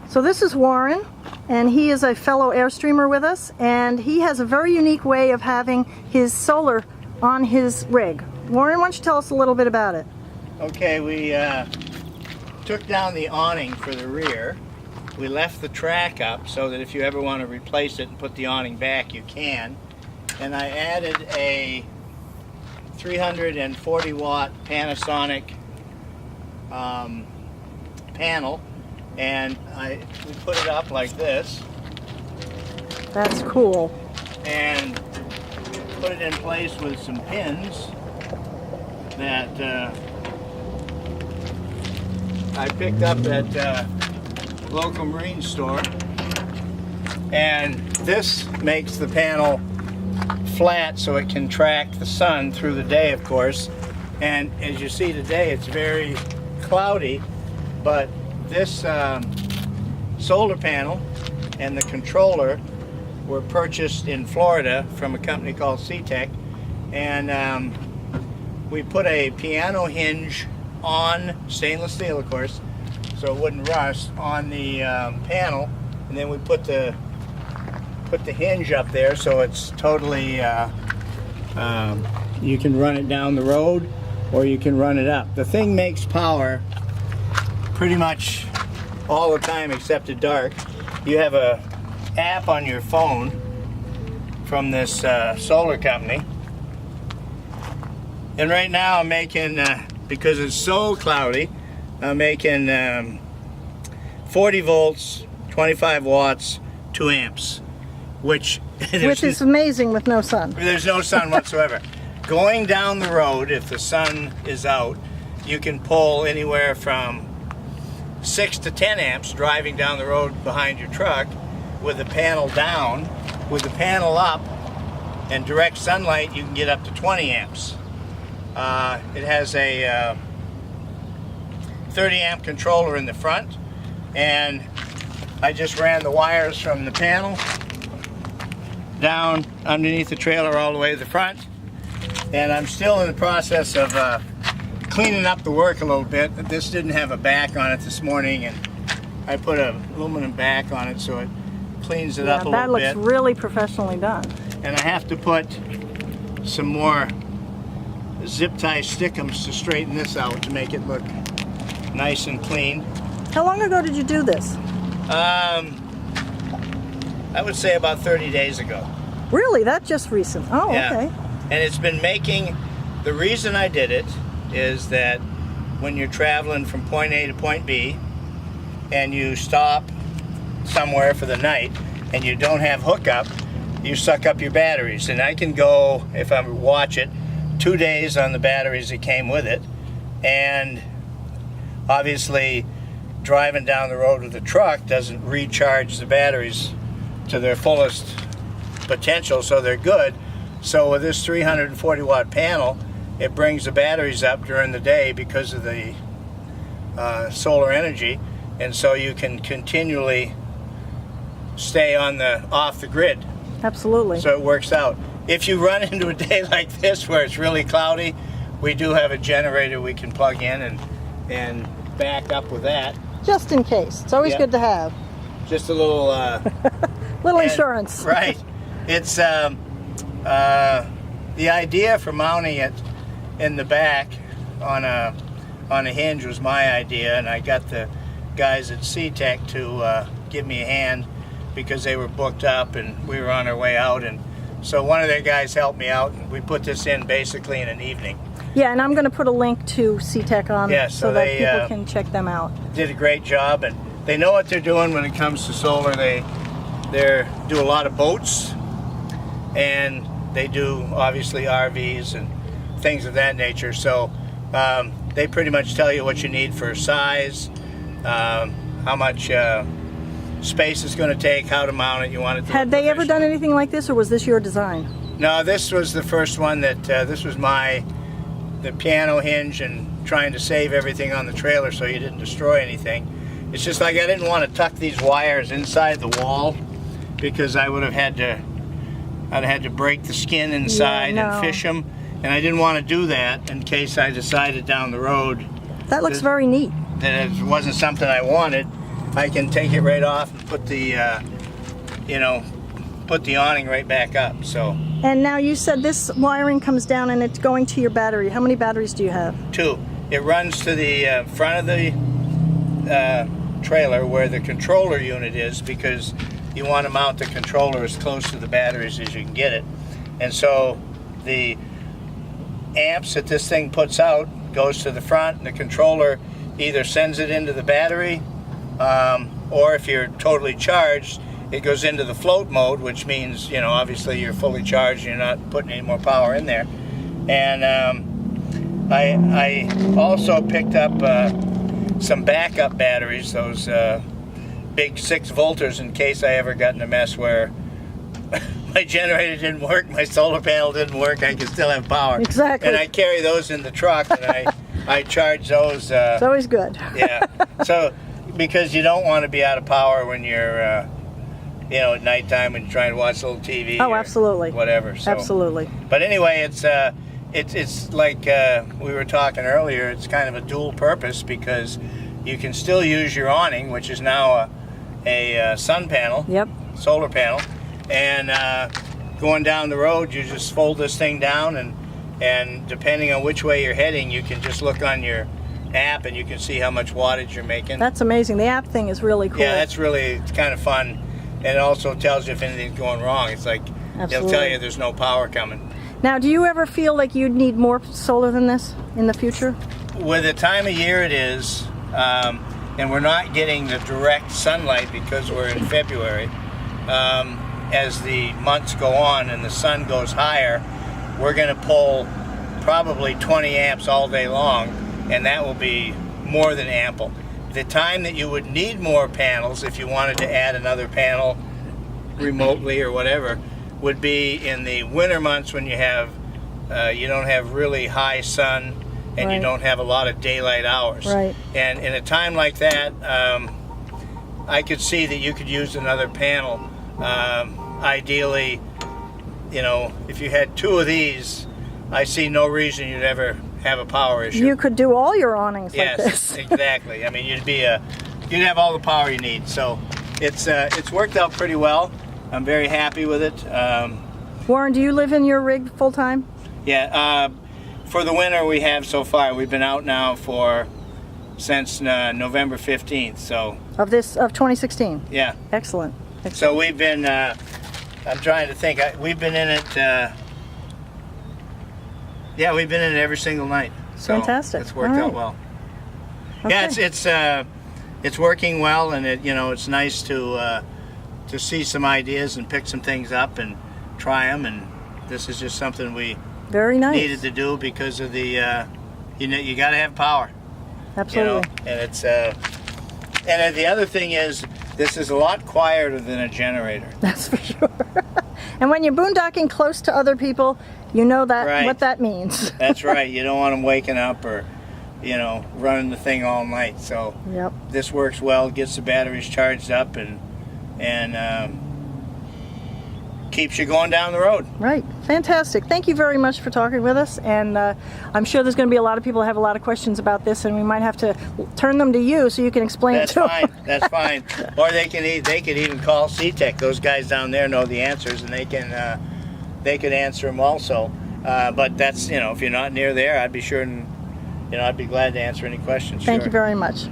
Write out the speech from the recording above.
So this is Warren, and he is a fellow Airstreamer with us, and he has a very unique way of having his solar on his rig. Warren, why don't you tell us a little bit about it? Okay, we took down the awning for the rear. We left the track up so that if you ever want to replace it and put the awning back, you can. And I added a 340 watt Panasonic panel, and we put it up like this. That's cool. And put it in place with some pins that I picked up at local marine store. And this makes the panel flat so it can track the sun through the day, of course. And as you see today, it's very cloudy, but this solar panel and the controller were purchased in Florida from a company called SeaTech, and we put a piano hinge on, stainless steel of course, so it wouldn't rust, on the panel, and then we put the hinge up there so it's totally, you can run it down the road or you can run it up. The thing makes power pretty much all the time except at dark. You have a app on your phone from this solar company, and right now I'm making, because it's so cloudy, I'm making 40 volts, 25 watts, 2 amps, which is amazing with no sun. There's no sun whatsoever. Going down the road, if the sun is out, you can pull anywhere from 6 to 10 amps driving down the road behind your truck with the panel down. With the panel up and direct sunlight, you can get up to 20 amps. It has a 30 amp controller in the front, and I just ran the wires from the panel down underneath the trailer all the way to the front, and I'm still in the process of cleaning up the work a little bit. This didn't have a back on it this morning, and I put an aluminum back on it so it cleans it up a little bit. That looks really professionally done. And I have to put some more zip tie stickums to straighten this out to make it look nice and clean. How long ago did you do this? I would say about 30 days ago. Really? That's just recent. Oh, yeah. Okay. And it's been making, the reason I did it is that when you're traveling from point A to point B and you stop somewhere for the night and you don't have hookup, you suck up your batteries. And I can go, if I watch it, 2 days on the batteries that came with it. And obviously driving down the road with the truck doesn't recharge the batteries to their fullest potential, so they're good. So with this 340 watt panel, it brings the batteries up during the day because of the solar energy, and so you can continually stay on the off the grid. Absolutely. So it works out. If you run into a day like this where it's really cloudy, we do have a generator we can plug in and back up with that. Just in case. It's always good to have. Just a little little insurance. Right. It's the idea for mounting it in the back on a hinge was my idea, and I got the guys at SeaTech to give me a hand because they were booked up and we were on our way out, and so one of their guys helped me out, and we put this in basically in an evening. Yeah, and I'm going to put a link to SeaTech on so that people can check them out. Did a great job, and they know what they're doing when it comes to solar. They do a lot of boats, and they do obviously RVs and things of that nature. So they pretty much tell you what you need for size, how much space it's going to take, how to mount it. You want it to Had they ever done anything like this, or was this your design? No, this was the first one that this was the piano hinge, and trying to save everything on the trailer so you didn't destroy anything. It's just like I didn't want to tuck these wires inside the wall because I would have had to break the skin inside and fish them, and I didn't want to do that in case I decided down the road that looks very neat. That it wasn't something I wanted. I can take it right off and put the put the awning right back up. So. And now you said this wiring comes down and it's going to your battery. How many batteries do you have? 2. It runs to the front of the trailer where the controller unit is, because you want to mount the controller as close to the batteries as you can get it. And so the amps that this thing puts out goes to the front, and the controller either sends it into the battery, or if you're totally charged, it goes into the float mode, which means, obviously you're fully charged, you're not putting any more power in there. And I also picked up some backup batteries, those big 6 volters, in case I ever got in a mess where my generator didn't work, my solar panel didn't work, I can still have power. Exactly. And I carry those in the truck, and I charge those. It's always good. Yeah. So, because you don't want to be out of power when you're at nighttime when you're trying to watch a little TV. Oh, or absolutely. whatever. So. Absolutely. But anyway, it's like we were talking earlier. It's kind of a dual purpose, because you can still use your awning, which is now a sun panel. Yep. Solar panel, and going down the road, you just fold this thing down, and depending on which way you're heading, you can just look on your app and you can see how much wattage you're making. That's amazing. The app thing is really cool. Yeah, it's kind of fun. And it also tells you if anything's going wrong. It's like, Absolutely. They'll tell you there's no power coming. Now, do you ever feel like you'd need more solar than this in the future? With the time of year it is, and we're not getting the direct sunlight because we're in February, as the months go on and the sun goes higher, we're going to pull probably 20 amps all day long, and that will be more than ample. The time that you would need more panels, if you wanted to add another panel remotely or whatever, would be in the winter months when you don't have really high sun and you don't have a lot of daylight hours. Right. And in a time like that, I could see that you could use another panel. Ideally, if you had 2 of these, I see no reason you'd ever have a power issue. You could do all your awnings like this. Yes, exactly. I mean, you'd have all the power you need. So it's worked out pretty well. I'm very happy with it. Warren, do you live in your rig full time? Yeah. For the winter we have so far, we've been out now since November 15th. So of 2016. Yeah. Excellent. So we've been. I'm trying to think. We've been in it. Yeah, we've been in it every single night. So fantastic. It's worked out well. Okay. Yeah, it's working well, and it's nice to see some ideas and pick some things up and try them. And this is just something we needed to do because of the you got to have power. Absolutely. And it's and the other thing is, this is a lot quieter than a generator. That's for sure. And when you're boondocking close to other people, you know that what that means. That's right. You don't want them waking up or, running the thing all night. So this works well. Gets the batteries charged up and keeps you going down the road. Right. Fantastic. Thank you very much for talking with us. And I'm sure there's going to be a lot of people who have a lot of questions about this, and we might have to turn them to you so you can explain it to them. That's fine. Or they could even call CTEC. Those guys down there know the answers, and they could answer them also. But that's, if you're not near there, I'd be sure and, I'd be glad to answer any questions. Thank you very much.